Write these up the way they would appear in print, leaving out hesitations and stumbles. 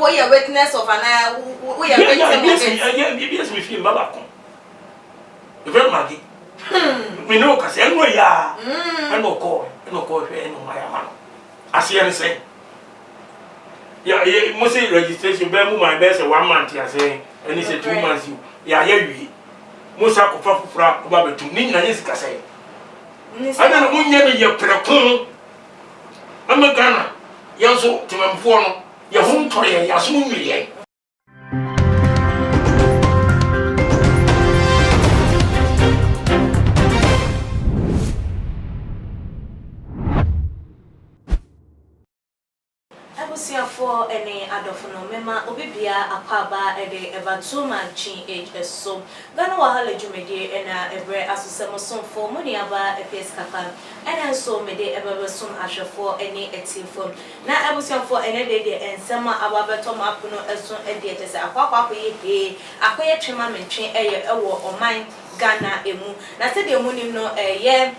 we are witness of an we are yes, we feel Babacon. Very maggie. We know because I know ya. I know call, my man. I see anything. Yeah, must say registration, Bemu, my best 1 month, you are saying, and it's a 2 months. Yeah, we most are for about 2 million. I don't know when you're preoccupied. I'm a Ghana. You're so to my phone. You're home to your soon. For any adofno mema obibia akwaba ede eba 2 months age so Ghana wahala jumedi ena ebre asosem sonfo muni aba epes kaka ena so mede ebe som ahwefo ene etifo na abusiafo ene de ensema ababeto mapuno eson ede etese akwakwa ye akoye twema mentwe eye ewo oman Ghana emu na se de munim no ye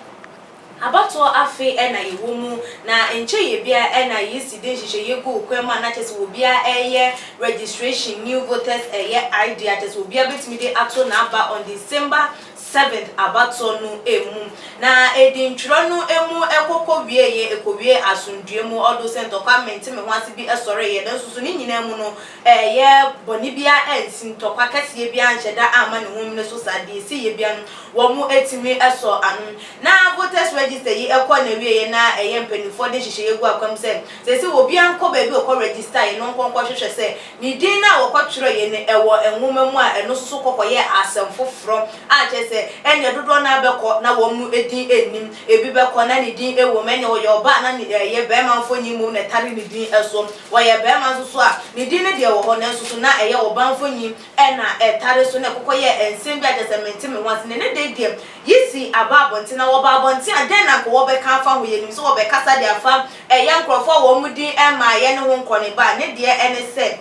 abato afi ena yiwomu na enche ye bia ena yisi den hihye yego kwema na chese wo bia eye registration new voters eye idea chese wo bia betimi de ato na aba on December 7th abato no emu na edintro no emu ekoko wie ye ekowie asundue mu odo center kwamenti me hwase bi esore ye den susu ni nyina mu no ye boni bia ensin tokwa kase bia anhyeda ama ne hom ne so sade si ye bia no wo mu etimi eso anu na voters register yi ekọ na wie ye na eye mpanifo de hihye yegu akwam se se wo bia nkọ ba bi okọ register ye no nkọ hwehwe se ni din na wo kwatwero ye ne ewo enwoma mu a eno so kokoye asem foforo a chese enya dodo na abekọ na wo mu edin enim ebi bekọ na ni din ewo menye wo yoba na ni ye be manfo nyimu na tare ni din eso wo ye be man so a ni din ne de wo ho na so na eye wo banfo nyim na tare so na kokoye ensem bi adjustment me wanse ne de de yisi ababonti na wo babonti aden na ko wo be kan fa ho yenim so wo be kasa de afa eye nkrofo wo mu din ma ye ne ho nkone ba ne de ene se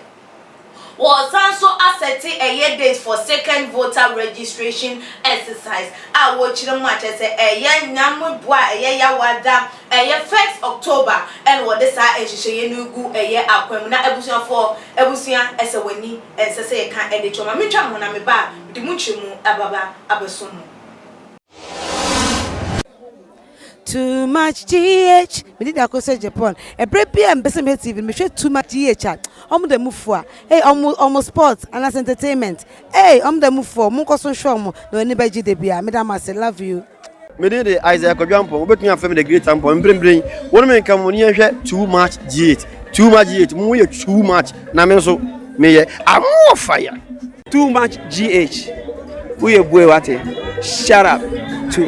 was also accepting a year date for second voter registration exercise. I watch the match as a young Namu Bois, a year wada, a year 1st October, and what this I say, you go a year up when not ebusia for ebusia as a winnie, and say, I can't edit your mamma when I'm a bar, the muchimu ababa abasumu. Too much GH. Me did akose Japan. E brepi am bese me TV. Me share too much GH. The move for. Hey, almost sports and as entertainment. Hey, the move for. Mo ko so show mo. No anybody de bia. Me da ma say love you. Me did the Isaac Kodwampo. Obetumi afem the great tempo. Mbrin. Won me kan woni hwe too much GH. Too much GH. Mo ye too much. Na me so me ye am fire. Too much GH. We boy what? Shout out to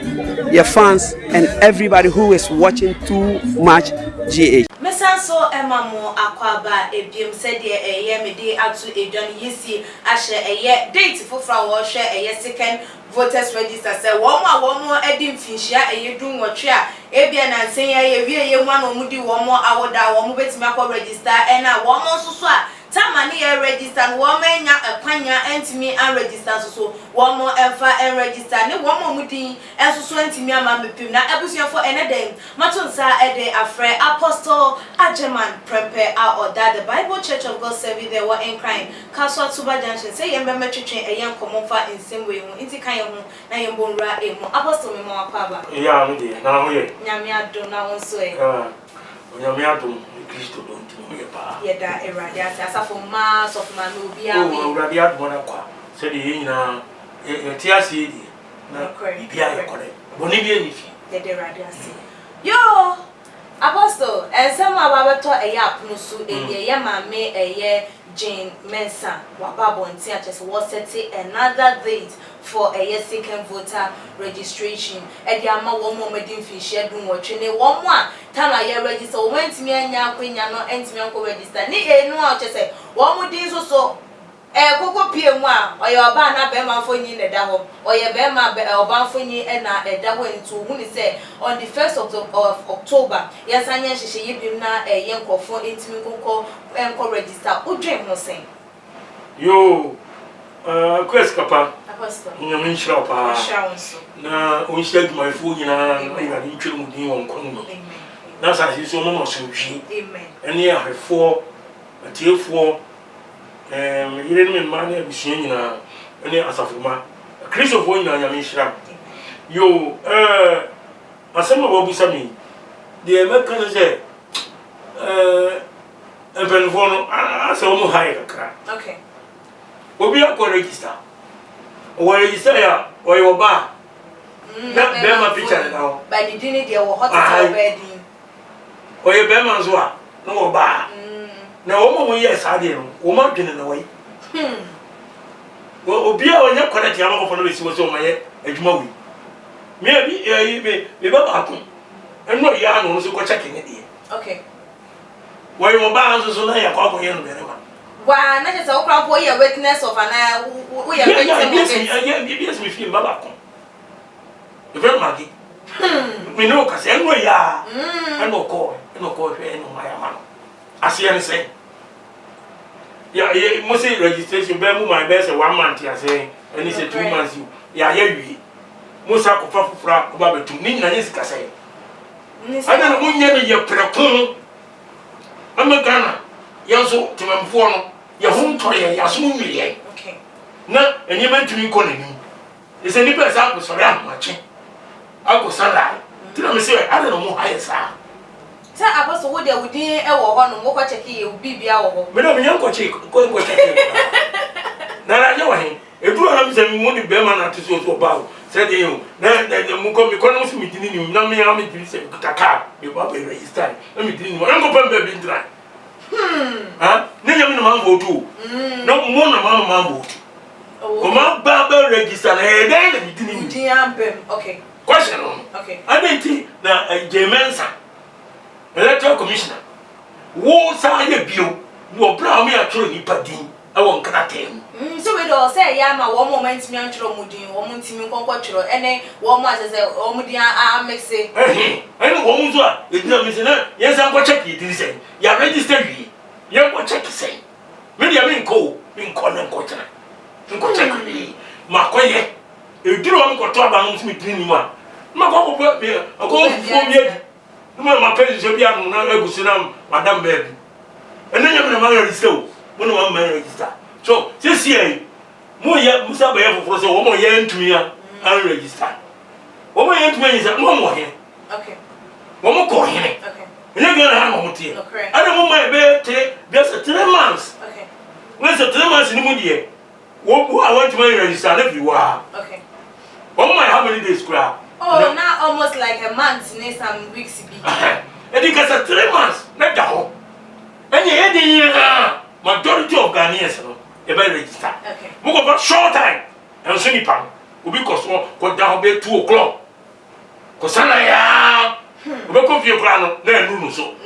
your fans and everybody who is watching Too Much GH. Mensah so emamo akwaba ebiem said ye me dey atu edwan yisi ahye eye date fofra wo hwe eye second voters register say wo mo edi mfinhia eye dun wotwe a ebia na nsen ye wie ye mu na omudi wo mo awoda wo mo betimi akọ register na wo mo so a tamani ye register wo menya ekwanya entimi an register so wo mo emfa en register ne wo mo mudi enso so entimi ama mepim na ebusuafo eneden matonsa ede afre apostle ajeman prepare or that the Bible Church of God service they were in crying Kaswa Tuba Junction say ye member twetwen eyen komofa in same way hu inti kan ye hu na ye mbonra emu apostle me mo akwaba ya me de na ho ye nyame adom na won so e nyame adom Kristo don ti mo ye pa ye da erade asafo ma so ma no bia we erade adom na kwa se de ye nyina e ti ase di na bibia ye kore boni bia ni fi ye de erade ase yo apostle ensema ababeto eye apuno so eye ye mame eye Jane Mensah wababonti achese was setting another date for a second voter registration edi ama wo mo medin finhia dun wo twene wo mo a tana ye register wo ntimi anya akwanya no ntimi anko register ni enu a achese wo mo din so koko pie mu a oye oba na be ma fonyi ne da ho oye be ma be oba fonyi na da ho ntu hu ni say on the 1st of October yes anya hihye yibim na ye nkofo ntimi enko register udwen ho sen yo quest kapa apostle nyame nhyira pa na onhyira dwumayfo nyina na ni ntwere mu din won kono no na sa si so mo no so twi amen ene ahefo atiefo yire ne me man e bisua nyina ene asafuma Christopher nyina nyame hira yo asema wo busa mi de meka ne se empenfo no asa wo high kakra okay obi akọ register o register ya o yo ba na be ma picture na o ba di dini de wo hotel bed o ye be ma zo a na wo ba na wo mo ye sa de no wo ma dwene na wai obi a onye connect ya ma ko no be si wo so ma ye adwuma wi me ba ba ko eno ya no so ko check ni de okay wo yo ba so na ya ko ye no be ma wa na just okra po ye witness of an we are witness yes me feel baba ko e very magi me no ka se eno ya eno ko hwe eno ma ya ma asiye ne say ya mo say registration be mu my best 1 month ya say any say 2 months ya wi mo sa ko fa fufura ko ba betum ni nyina yesi ka say ana no munye ne ye prekun amagana yanso timamfo no ya hunto ya so nwiye okay na enyema ntumi ko nani ese ni pesa ko sore amache ako sala tira me say ana no mo hayesa sa apostle wo de wudin e wo ho no wo kwa check ye bibia wo ho me no me yanko check ko check na na nyawa he eduro na me say mo ni be ma na tiso so ba o said you na mo ko mi ko no so mi dini ni na me ya me dini say kaka me ba be register na me dini mo ngo pa be bi ndra ne nyame no man vote no mo na man vote o ma ba ba register na e den na dini ni di ambem okay question okay adenti na Mensah electoral commissioner wo sa ye bio wo bra me atro ni padin e won kana tem so we do say ya ma wo moment mi antro mudin wo ntimi konkọ twiro ene wo mo asese wo mudin a mixe ene wo mu zo a edina mi se na ye san ko check yi say ya register wi ye ko check say me dia mi nko na nko tena nko check wi ma ko ye ediro mi ko to aba no mi tin ni ma ma ko ko be ko fo mi edi ma pezi so bia no na egusi na madam baby ene nyam na ma register o mo no ma register so this year mo ya musa ba ya foforo so wo mo ye ntumi a register wo mo ye ntumi yi mo he okay wo mo ko he okay ene ga na mo tie ana mo ma be te be 3 months okay when 3 months ni mo die wo I want to register na fi wa okay wo mo how many days kura oh now almost like a month in some weeks be edi ka 3 months na da ho enye edi majority of Ghanaians no e be register okay mo go for short time and so ni pam obi ko so ko da ho be 2 o'clock ko sana ya obi ko fi kura no na enu no so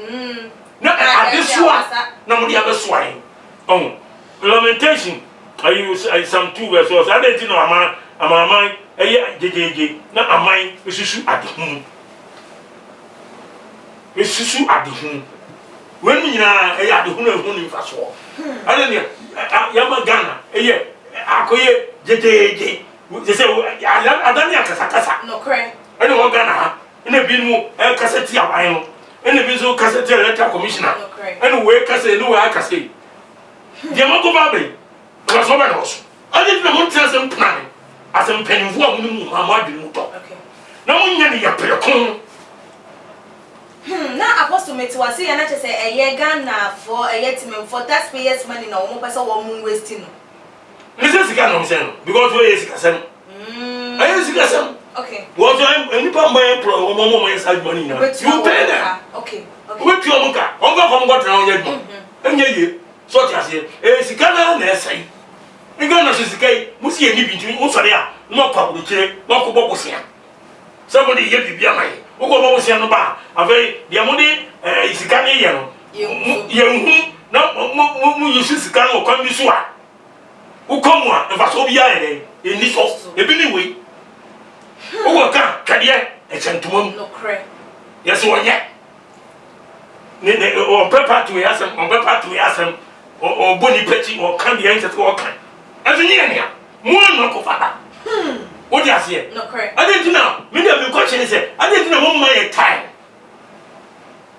na adesua na mo dia be so ayin oh lamentation ayi some 2 verse so that dey no ama eye jejeje na amai esusu adehun when nyina eye adehun ehun ni faso ade ne yama Ghana eye akoye jejeje se adani akasa no cry ene wo Ghana ha ene bi mu kaseti aban no ene bi so kaseti electoral commissioner ene we kaseti ene we akase dia mago babe ba so ba no so ade na mo tsiasem plan asem penimfo a mu amadu mu to na mo nya ne ya prekon na apostle metiwase ya na chese eye Ghana for eye team for taxpayers money na wo pese wo mu waste no listen sika no say no because we sika sem ayi sika sem okay wo so enipa mban pro mo inside money na you pay them okay we pay o muka on go come go try on yedmo enye ye so ti ase sika na esai nga na sika musi eni bintu wo sori a no kwa bu kire no ko bobo sia somebody ye bibia mai wo ko bobo sia no ba ave dia mo di sika ni ye no ye hu na mu yusu sika no kwa bi so a wo komu a e fa so bia ye eni so e bi ni we wo ka twade e chantumam no cry yes wonye ne on pepper to yasem on boni peti on kan di ente to kan azu ni ania mo no ko fada what you say no cry adentina me dey me question say adentina mo man your time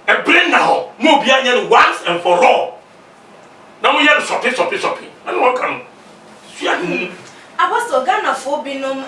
e brain na ho mo bia nya once and for all na mo yer sopi and what come? Apostle Ghana for binum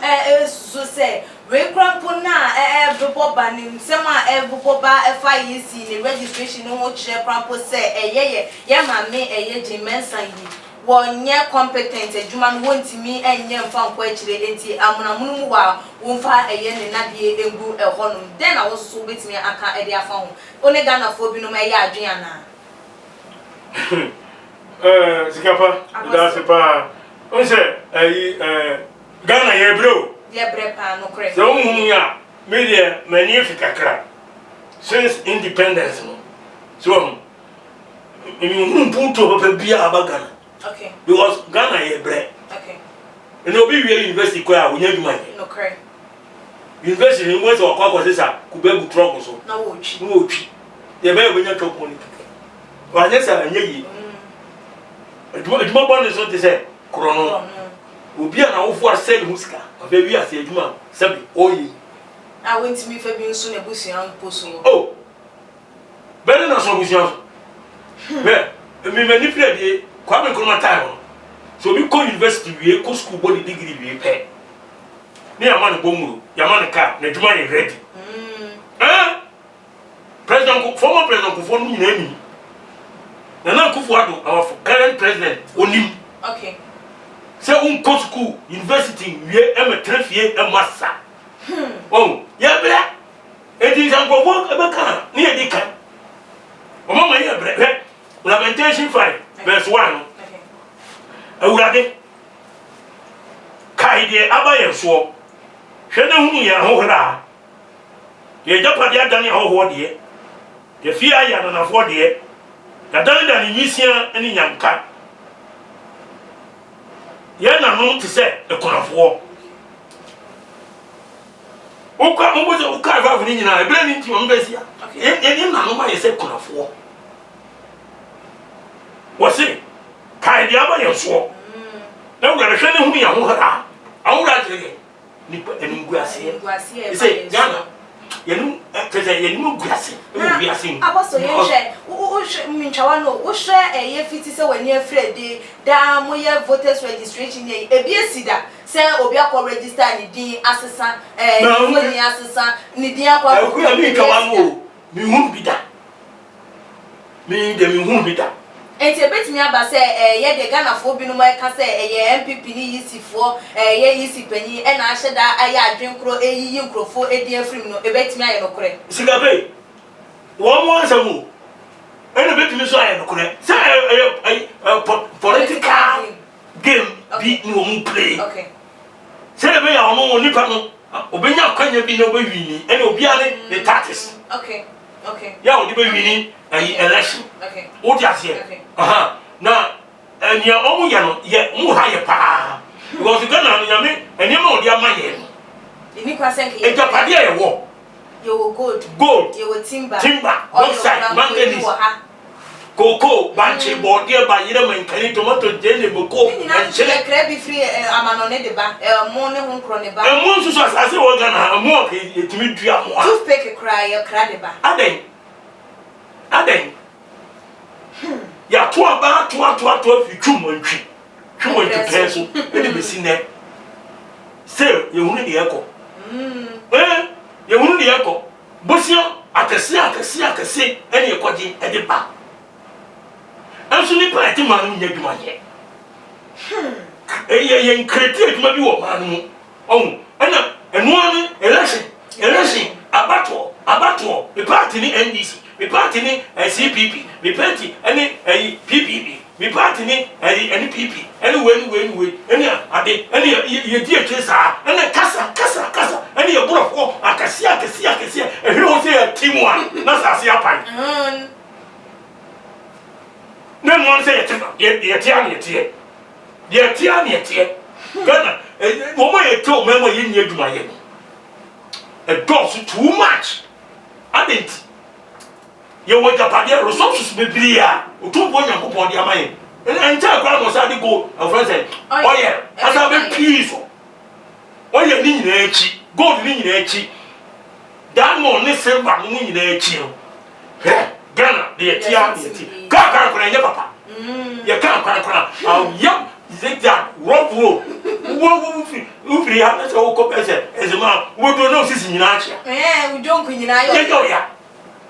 so say we crampo na every banim sema every boba FIEC the registration no chere crampo say ye ma me je Mensah yi wonye competent adwuma no wontimi enye mfa nkwa akire enti amunamunu mu wa wonfa ne nadie engu ehonum den na wo so betimi aka ede afa ho one Ghana for binum adwen ana sikapa that's pa on say Ghana ye bro ye brepa no correct so ya media magnifica cra since independence no so punto pa bia Ghana okay because Ghana ye bre okay and obi we university kwa a wonya dwuma ye no correct university ni mo so kwa sesa kubebu truck so na wo twi ye ba wonya truck money wa nya sa anya yi adwuma bon so te say krono obi a na wo fo asel musika afa wi ase adwuma sabi oyi a went me fa bi nso na busian poso oh bele na so busian be me manipulate die kwa me kuma time so bi ko university wie ko school body degree wie pe ni amane bomuru yamane ka na adwuma ye ready president former president ko fo no nyina ni na Akufo Addo our current president onim okay say go school university wie trefie massa oh ya bra edi sanko ebeka ni edika o mama ya bra Lamentation 5 verse 1 okay awurade kai de abaye so hwe na hu ya hohra ye japade adane hoho de ye fia ya na fo de da ni nyisia ni nyamka ye na no te se ekonafo oka mboze oka va vini nyina ebere ni nti mo besia ye ni na no ma ye se ekonafo wose kai dia ba ye so na wura hwe ne hu ya ho hara awura jere ni enungu ase ise Ghana yenu teze yenu guase guase apostle ye hwe minchawa no wo hwe ye fiti se wani afrede da mo ye voters registration ye ebi esida se obi akọ register ni din asesa ni asesa ni din akọ ku ya mi kawa mo mi hu bida mi de mi hu bida enti ebetimi aba se ye de Ghana fo bi no ma ka se ye MPP ni yisi fo ye yisi panyi e na ahye da aye adwen kro eyiyi nkrofo edi afrim no ebetimi aye no kore sigabe wo mo ansamu ene betimi so aye no kore se political game bi ni wo mu play okay se be ya ono nipa no obenya kwanya bi na obewini ene obi ane the tactics okay ya odi bewini election okay odi ase aha na enia omu ya no ye mu ha ye pa because Ghana no nyame enia ma odi amaye no ini kwa senke ye ejapade ye wo gold ye wo timber both side manganese cocoa banche body ba yire mankani tomato jene boko enchele krebi free amano ne de ba mo ne ho nkro ne ba mo nsusu asase wo Ghana mo ke yetimi dua mo a toothpick cry ye kra de ba aden ya to aba to fi twumontwi peso ene besi ne se ye hunu de eko ye hunu de eko bosio akese ene ekoje ede ba anso ni pa ti manu nya dwuma ye ye nkreti adwuma bi wo manu mu on ana eno ani election abato the party ni NDC the party ni CPP the party any PPP the party ni NPP any we any ade any ye di etwesa any kasa any ye borofo akase ehwe ho se team one na sase apan na no say ye tie Ghana wo mo ye to memo ye ni adwuma ye a dose too much adent ye wo japade resources bebria otumbo nyankopon de amaye enta kwa no sa de go friend say oye asa be peace oye ni nyina echi gold ni nyina echi diamond ni silver ni nyina echi no Ghana de tia ka kwa nya papa ye you can't I'll yap zigzag rope free have to go as a man we don't know this in Nature. We don't queen yeah.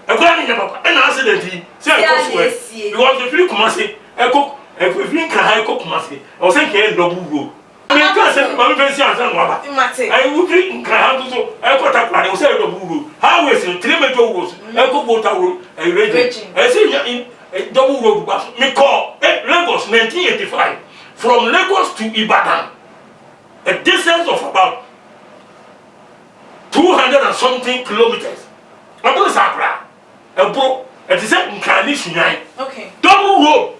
A grand and accident say because the free commerce I cook if we drink a cook must or say double I will drink I got a plan, say double. How is it? 3 meters, I go water, I read. I say in double road bus. Me call Lagos 1985 from Lagos to Ibadan, a distance of about 200 and something kilometers. I'm going to say, a bro, it is a Canadian. Okay. Double road.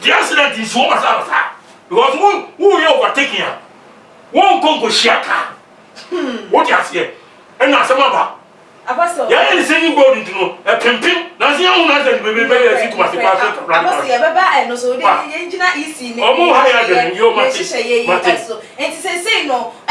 The accident is so much out of that. Because who you overtaking her? One Congo Shaka. What you say? And I say, Mama. Apostle. Yeah, you say you go into a pimpin. Now, see how much baby baby to my department. Apostle, yeah, Baba, and also the engineer is in. Oh, more higher than your Mati. And to say no, a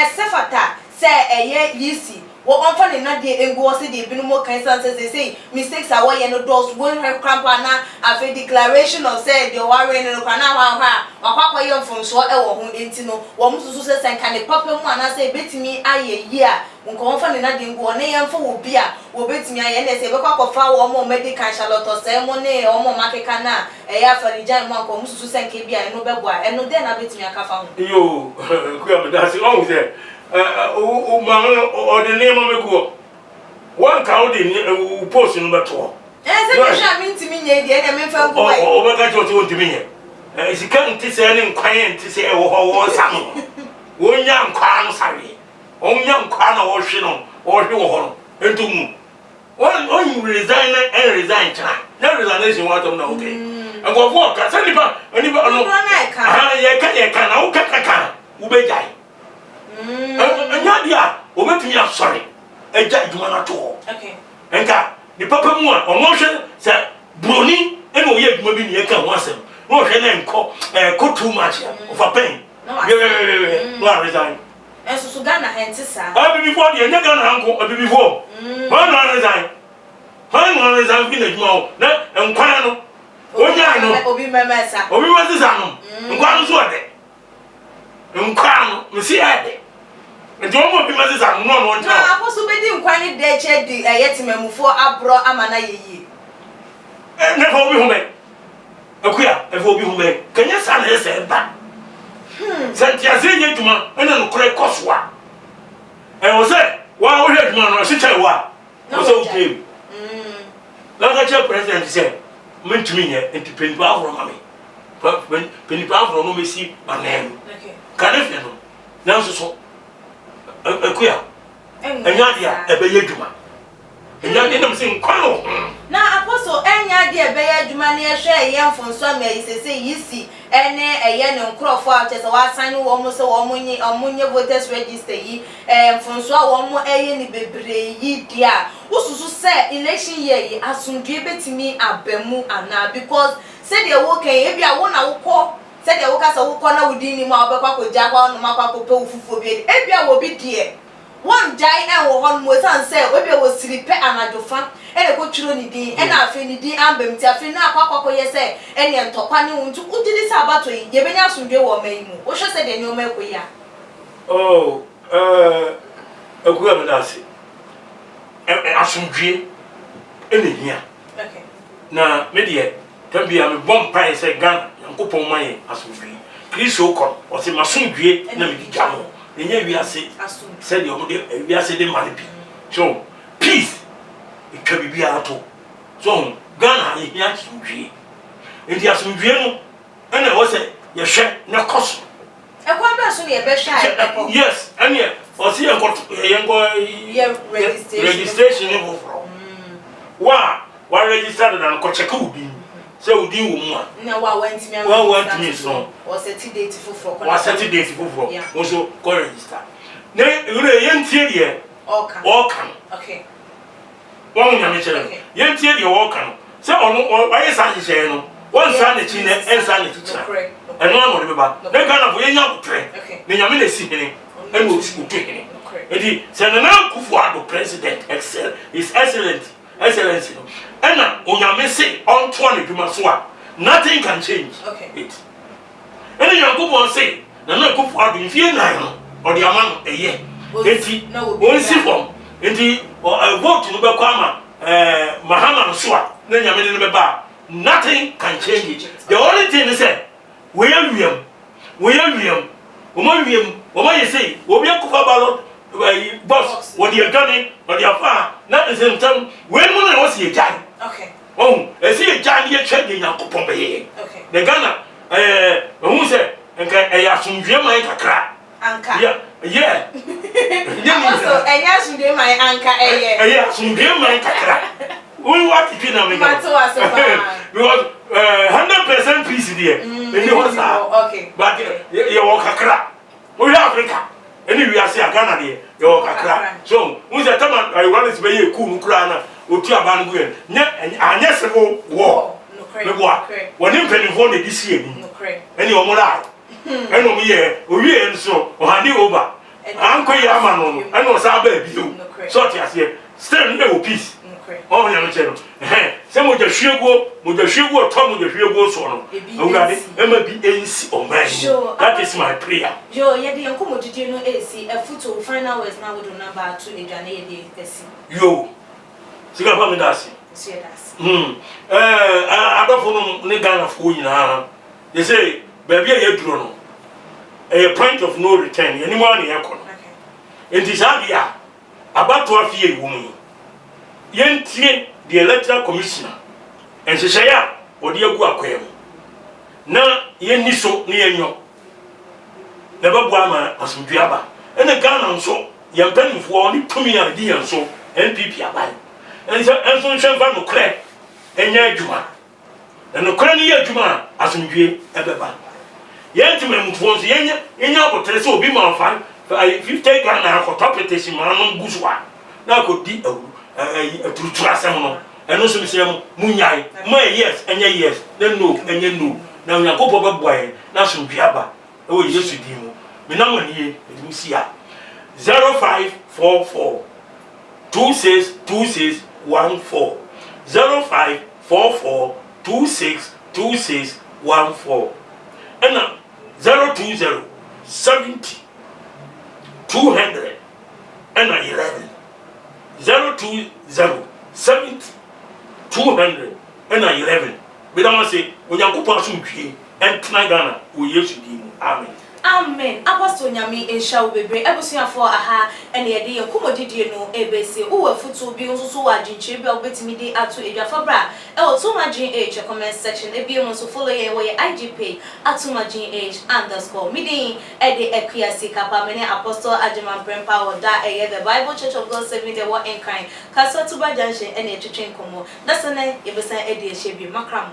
Sefata, say a year easy. What often in that day and go see the more kind of they say mistakes are why no doors won't have crampana after declaration of said your warren and Okanawa or Papa Yon from so or intino, one success and can a papa one I say bet me a year when often in that day go name for beer will bet me and say Papa of flower or more medical charlotte or ceremony or more market cana a year for the giant monk or Musu and Kabia and no beboy and no then I bet me a cafan. You, that's always there. Or the name of a go. One cow in post number 2. I mean to me, the enemy fell away. Oh, my God, you want to me. She can't say any quiet to say, oh, some. One young crown, sorry. One young crown or shilling or horn. And to move. One resign and resign. No resignation, what I'm not okay. And go walk, I send you. I can't. Ubejai. And Yadia, over to me, I'm sorry. A judgment at all. Okay. And the papa more or motion said Bruni and we have maybe you can once him. No, her name called too much of a pain. No, resign. And so Sugana and Sissa. I'll be before the other uncle, I'll be before. One resign. One resign, finish more. And Quano. Oh, yeah, Obi Mensah. Obi Mensah. And Quano Swade. And Quano, you see, I and don't want to be Mensah. No one. I was so bad in Quani de Ched, a yetiman for Abro Amana ye. And never be home. A queer, a will be home. Can you stand here say that? Santia Zenia to man, and then correct Coswa. And was said, why would that man or sit a while? No, so came. Like a president said, meant to me and to Penny Power from me. But when Penny Power from me see my name. Can I feel? Now so a queer. And Yadia, a bayaduma. And Yadim sing Quano. Now, Apostle, and Yadia Bayadumania share young from Swami is a say, you see, and a young Crawford as a white sign almost a woman or Munya voters register ye, and Francois one more a baby ye dear. Who say election year as soon give it to me a bemu and now because said you're okay, if you are one I will call. Said the workers are corner within him, I'll Java, no Mapa for bed. Ebia will be dear. One giant and one was unsaid, Ebia was sleep and I do fun, and a good children, and I feel the ambem, Tafina, Papa, yes, and yan Topani to put this about to giving us to go or me. What should say the new Melquia? Oh, a good Darcy. And some dream in here. Okay. Now, media, can be a bomb pie, say gun. Upon my assumption. Please so called or say my son great and the Jamo. And yet we are said your we are said the money. So, peace, it can be out. So, Ghana, he has some dream. And he has some dream, and I was say, your share no cost. A one person, a best yes, and yet, or see, I got a young boy registration. Why registered and Kochaku? So do one. No, I went to me so. Was a tea date for was a tea date for also call register. Then you know, young tea all come. Okay. One young young tea all come. So on why is that saying? One son is in and son is and one will be back. They kind of way young train. Okay. Then I'm in a city and we'll take it. Okay. Senator Kufuor, president, excel is excellent. Excellency. And now, when you say on 20 Pimaswa, nothing can change it. Any young couple say, the no couple are in fear now, or the amount a year. One from the vote in Ubakama, Mahama Swa, then you made in nothing can change it. The only thing is that William, what you say, will be a couple ballot. Boss, what you're gunning, or your far, not the same time. When I was a giant. Okay. Oh, I see a giant here checking your coupon. Okay. The gunner, who said, and I asked him, my crack. Anchor. Yeah. Also, and yes, you did my anchor. Yes, you did my crack. We want to get them. Because 100% peace here. Okay. But you walk a crack. We Africa. Anyway, I say a Ghana there, you're a crack. So, who's the time I want to be a cool crana, or two abanguin, and yes, war. No, what? When you penny for this year, any more life. And over here, we and so, or honey over. Uncle Yaman, and was our baby. So, yes, still no peace. Oh, young channel. Some of the sugar, with the sugar, Tom with the sugar swallow. Emma be AC or man. Sure, that is my prayer. Joe, yet the uncle did you know AC, a foot to find hours now with a number 2 in January. Yo, Singapore Dasi. I don't know Negana for you now. They say, baby, a drone. A point of no return, anyone in Yakon. It is Abia about 12 years woman. Yentie the electoral commissioner and she say ya odi agu akwem na yen niso ne yenyo na babu ama asomduaba ene Ghana nso yempanifo ni tumi a di yenso NPP abai enso nhwemfa no kre enya adwuma na no kre ne adwuma asomdue ebeba yentima mfo nso yenya obotere se obi ma fa 50 Ghana akotọ petition ma no guswa na akodi awu trust no and also me say munyai my yes enya yes then no enya no na Yakobo be boy na so biaba e wo Yesu di mu me na wani e mu sia 0544 262614 0544 262614 and 020 70 200 and 11 020 70 200 and 11. But I must say, when you go past some and Ghana, we used to do. Amen. Amen. Apostle Nyami Esha Ubebre, Ebusia for aha, and the idea Kumodi no ABC, who were foot to be also a jinchibi or betimidi at to Ejafabra. Tuma GH, a comment section, a be also following away IGP at Tuma GH _ meeting at the Equiasi Kappa, many Apostle Ajaman Brem Power, that the Bible Church of God 70 in kind, Casa Tuba Junction, and a Chichin Como. That's the name, Ebesan Eddie Shebi Macram.